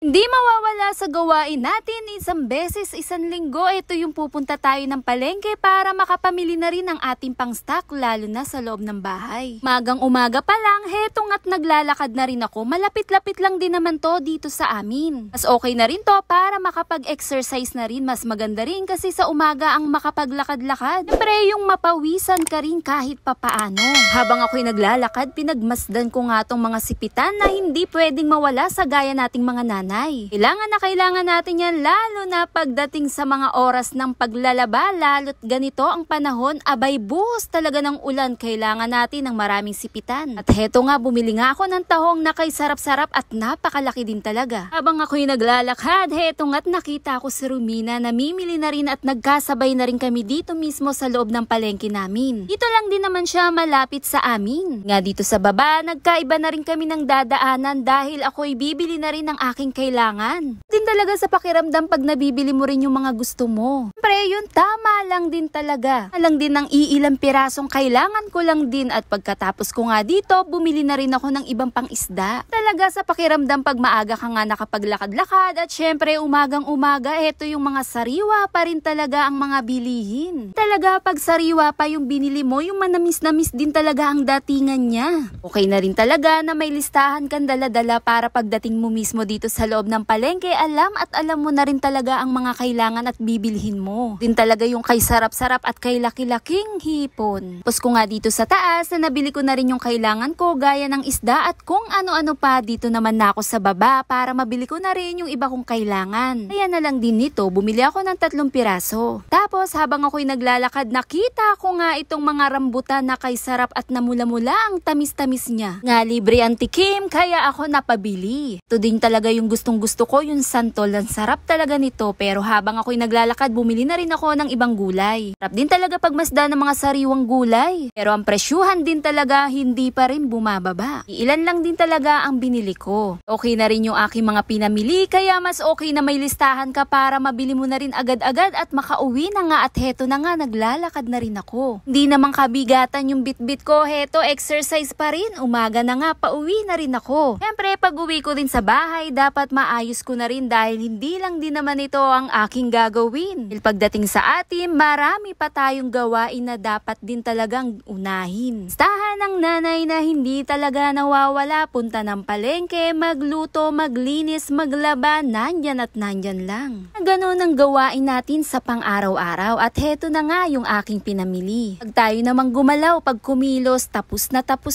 Hindi mawawala sa gawain natin isang beses, isang linggo. Ito yung pupunta tayo ng palengke para makapamili na rin ng ating pang-stock lalo na sa loob ng bahay. Magang umaga pa lang, hetong at naglalakad na rin ako. Malapit-lapit lang din naman to dito sa amin. Mas okay na rin to para makapag-exercise na rin. Mas maganda rin kasi sa umaga ang makapaglakad-lakad. Siyempre yung mapawisan ka rin kahit papaano. Habang ako'y naglalakad, pinagmasdan ko nga tong mga sipitan na hindi pwedeng mawala sa gaya nating mga nanay. Kailangan natin yan lalo na pagdating sa mga oras ng paglalaba, lalo't ganito ang panahon, abay buhos talaga ng ulan, kailangan natin ng maraming sipitan. At heto nga, bumili nga ako ng tahong na kay sarap-sarap at napakalaki din talaga. Habang ako'y naglalakad, heto nga't nakita ko si Romina, namimili na rin at nagkasabay na rin kami dito mismo sa loob ng palengke namin. Dito lang din naman siya malapit sa amin. Nga dito sa baba, nagkaiba na rin kami ng dadaanan dahil ako'y bibili na rin ng aking kailangan. Din talaga sa pakiramdam pag nabibili mo rin yung mga gusto mo. Siyempre yun, tama lang din talaga. Alang din ng iilang pirasong kailangan ko lang din at pagkatapos ko nga dito, bumili na rin ako ng ibang pang isda. Talaga sa pakiramdam pag maaga ka nga nakapaglakad-lakad at syempre umagang-umaga, eto yung mga sariwa pa rin talaga ang mga bilihin. Talaga pag sariwa pa yung binili mo, yung manamis-namis din talaga ang datingan niya. Okay na rin talaga na may listahan kang dala-dala para pagdating mo mismo dito sa loob ng palengke, alam mo na rin talaga ang mga kailangan at bibilhin mo. Din talaga yung kay sarap-sarap at kay laki-laking hipon. Tapos ko nga dito sa taas na nabili ko na rin yung kailangan ko gaya ng isda at kung ano-ano pa, dito naman na ako sa baba para mabili ko na rin yung iba kong kailangan. Kaya na lang din nito, bumili ako ng 3 piraso. Tapos habang ako'y naglalakad, nakita ko nga itong mga rambutan na kay sarap at namula-mula ang tamis-tamis niya. Nga libre ang tikim, kaya ako napabili. Ito din talaga yung gustong-gusto ko, yung santol. Ang sarap talaga nito, pero habang ako'y naglalakad, bumili na rin ako ng ibang gulay. Sarap din talaga pagmasdan ng mga sariwang gulay. Pero ang presyuhan din talaga, hindi pa rin bumababa. Ilan lang din talaga ang binili ko. Okay na rin yung aking mga pinamili, kaya mas okay na may listahan ka para mabili mo na rin agad-agad at makauwi na nga. At heto na nga, naglalakad na rin ako. Hindi naman kabigatan yung bitbit ko, heto exercise pa rin. Umaga na nga, pauwi na rin ako. Siyempre, pag uwi ko din sa bahay, dapat maayos ko na rin dahil hindi lang din naman ito ang aking gagawin. Dahil pagdating sa atin, marami pa tayong gawain na dapat din talagang unahin. Stahan ng nanay na hindi talaga nawawala, punta ng palengke, magluto, maglinis, maglaba, nandyan at nandyan lang. Ganon ang gawain natin sa pang-araw-araw at heto na nga yung aking pinamili. Pag tayo namang gumalaw, pag kumilos, tapos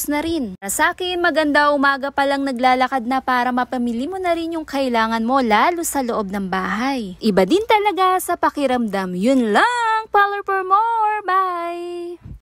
na rin. Para sa akin, maganda umaga pa lang naglalakad na para mapamili mo na rin yung kailangan mo lalo sa loob ng bahay. Iba din talaga sa pakiramdam. Yun lang! Follow for more! Bye!